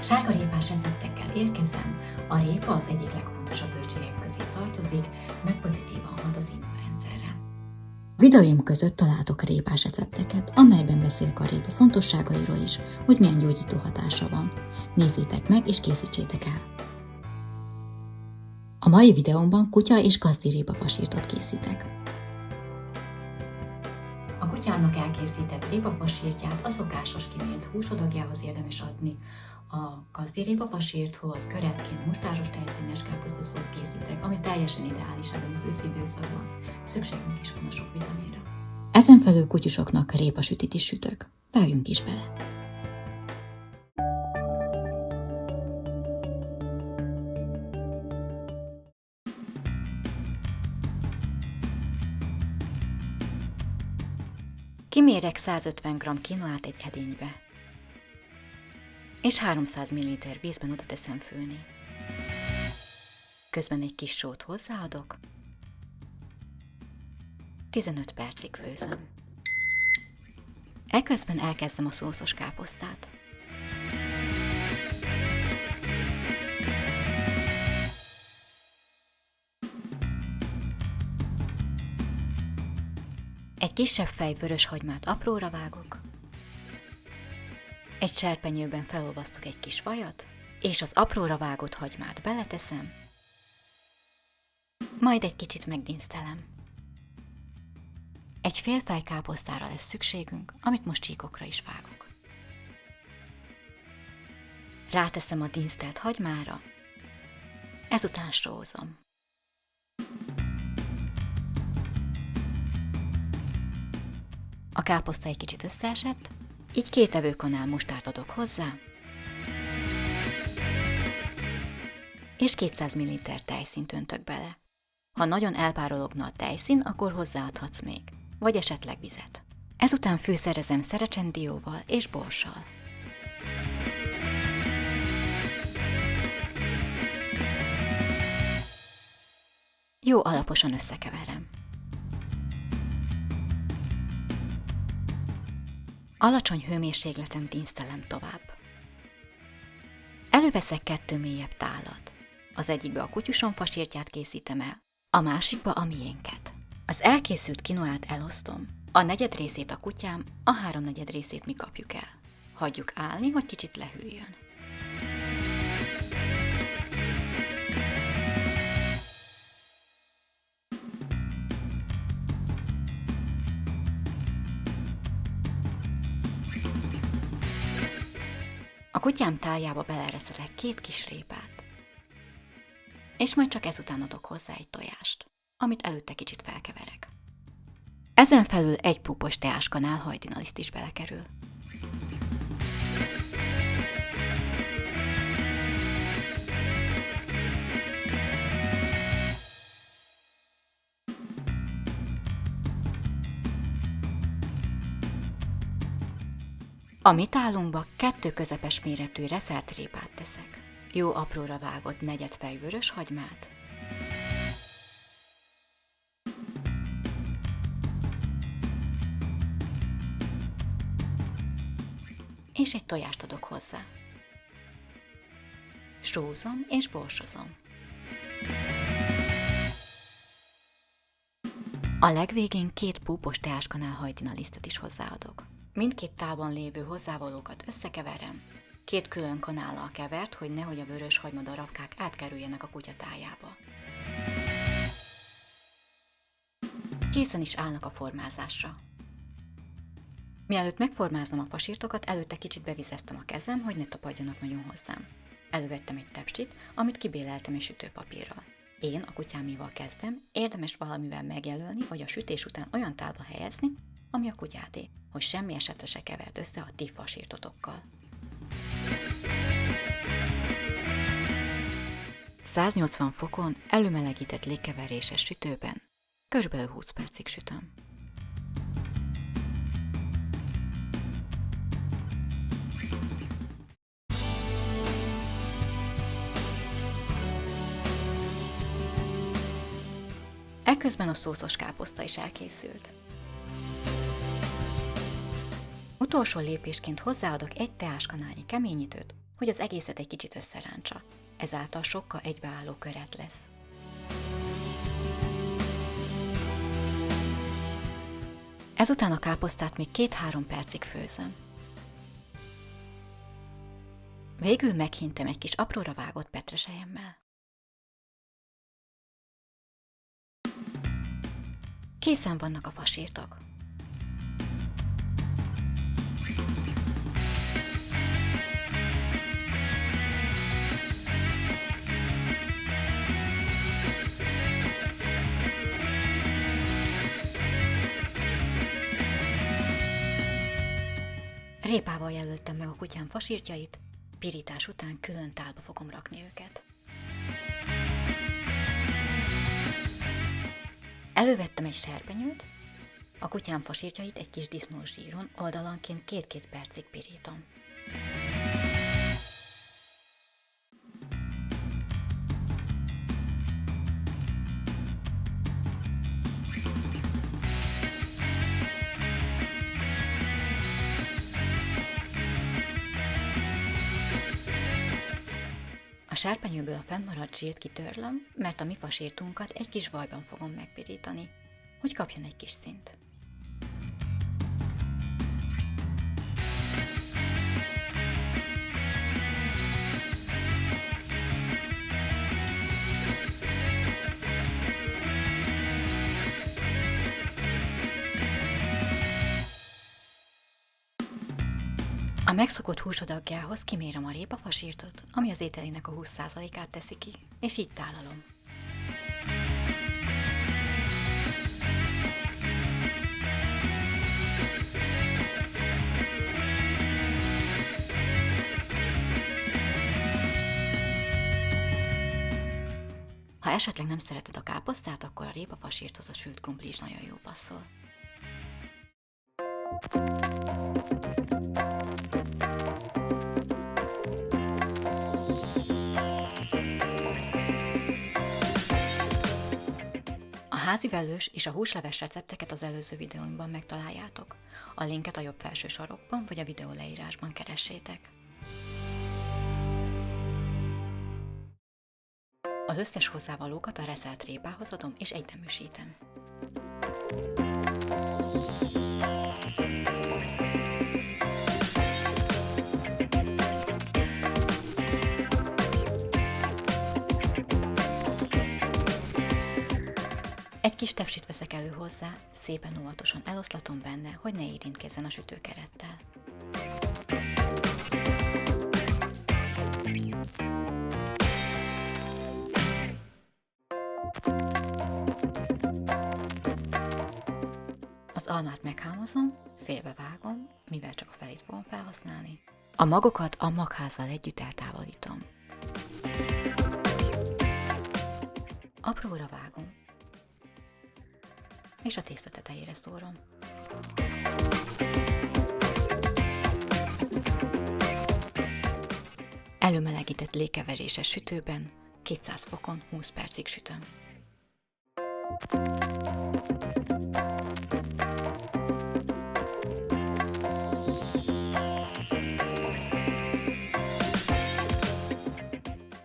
Sárgarépás receptekkel érkezem, a répa az egyik legfontosabb zöldségek közé tartozik, meg pozitívan hat az immunrendszerre. Videóim között találtok répás recepteket, amelyben beszélek a répa fontosságairól is, hogy milyen gyógyító hatása van. Nézzétek meg és készítsétek el! A mai videómban kutya és gazdirépa fasírtot készítek. A kutyának elkészített répafasírtját a szokásos kimélt húsodagjához érdemes adni. A gazdirépa fasírthoz köretként mustáros tejszínes káposztaszósz készítek, ami teljesen ideális ebben az őszi időszakban. Szükségünk is van a sok vitaminra. Ezen felül kutyusoknak répasütit is sütök. Vágjunk is bele! Kimérek 150 g kinoát egy edénybe, és 300 ml vízben oda teszem főni. Közben egy kis sót hozzáadok, 15 percig főzöm. Eközben elkezdem a szószos káposztát. Egy kisebb fej vöröshagymát apróra vágok, egy serpenyőben felolvasztok egy kis vajat, és az apróra vágott hagymát beleteszem, majd egy kicsit megdinsztelem. Egy fél fej káposztára lesz szükségünk, amit most csíkokra is vágok. Ráteszem a dinsztelt hagymára, ezután sózom. A káposzta egy kicsit összeesett, így 2 evőkanál mustárt adok hozzá, és 200 ml tejszínt öntök bele. Ha nagyon elpárologna a tejszín, akkor hozzáadhatsz még, vagy esetleg vizet. Ezután fűszerezem szerecsendióval és borssal. Jó alaposan összekeverem. Alacsony hőmérsékleten dinsztelem tovább. Előveszek 2 mélyebb tálat. Az egyikbe a kutyusom fasírtját készítem el, a másikba a miénket. Az elkészült kinoát elosztom. A negyed részét a kutyám, a 3/4 részét mi kapjuk el. Hagyjuk állni, hogy kicsit lehűljön. A kutyám táljába belereszelek 2 kis répát, és majd csak ezután adok hozzá egy tojást, amit előtte kicsit felkeverek. Ezen felül egy púpos teáskanál hajdinaliszt is belekerül. A mi tálunkba 2 közepes méretű reszelt répát teszek. Jó apróra vágott negyedfej vörös hagymát, és egy tojást adok hozzá. Sózom és borsozom. A legvégén 2 púpos teáskanál hajdinalisztet is hozzáadok. Mindkét tálban lévő hozzávalókat összekeverem, 2 külön kanállal kevert, hogy nehogy a vörös hagyma darabkák átkerüljenek a kutya tájába. Készen is állnak a formázásra. Mielőtt megformázom a fasírtokat, előtte kicsit bevizeztem a kezem, hogy ne tapadjanak nagyon hozzám. Elővettem egy tepsit, amit kibéleltem egy sütőpapírral. Én a kutyáméval kezdem, érdemes valamivel megjelölni, vagy a sütés után olyan tálba helyezni, ami a kutyádé, hogy semmi esetre se keverd össze a ti fasírtotokkal. 180 fokon előmelegített légkeveréses sütőben körülbelül 20 percig sütöm. Eközben a szószos káposzta is elkészült. Utolsó lépésként hozzáadok egy teáskanálnyi keményítőt, hogy az egészet egy kicsit összerántsa. Ezáltal sokkal egybeálló köret lesz. Ezután a káposztát még 2-3 percig főzöm. Végül meghintem egy kis apróra vágott petrezselyemmel. Készen vannak a fasírtok. Répával jelöltem meg a kutyám fasírtjait, pirítás után külön tálba fogom rakni őket. Elővettem egy serpenyőt, a kutyám fasírtjait egy kis disznós zsíron oldalanként 2-2 percig pirítom. A serpenyőből a fennmaradt zsírt kitörlöm, mert a mi fasírtunkat egy kis vajban fogom megpirítani, hogy kapjon egy kis színt. A megszokott húsodagjához kimérem a répafasírtot, ami az ételének a 20%-át teszi ki, és így tálalom. Ha esetleg nem szereted a káposztát, akkor a répafasírthoz a sült krumpli is nagyon jó passzol. A házivellős és a húsleves recepteket az előző videóimban megtaláljátok. A linket a jobb felső sarokban vagy a videó leírásban keressétek. Az összes hozzávalókat a reszelt répához adom és egyneműsítem. Egy kis tepsit veszek elő hozzá, szépen óvatosan eloszlatom benne, hogy ne érintkezzen a sütőkerettel. Az almát meghámozom, félbevágom, mivel csak a felét fogom felhasználni. A magokat a magházzal együtt eltávolítom. Apróra vágom, és a tészta tetejére szórom. Előmelegített légkeveréses sütőben 200 fokon 20 percig sütöm.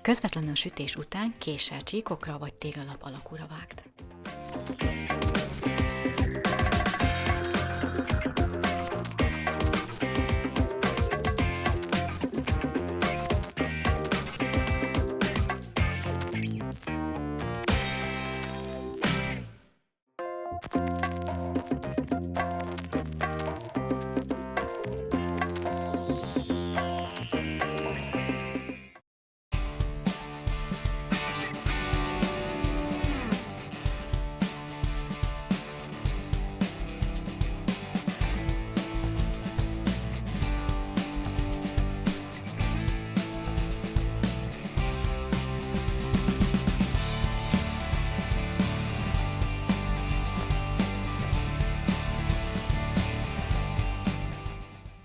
Közvetlenül a sütés után késsel csíkokra vagy téglalap alakúra vágd.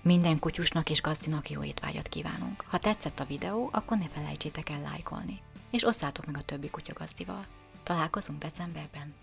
Minden kutyusnak és gazdinak jó étvágyat kívánunk. Ha tetszett a videó, akkor ne felejtsétek el lájkolni, és osszátok meg a többi kutyagazdival. Találkozunk decemberben!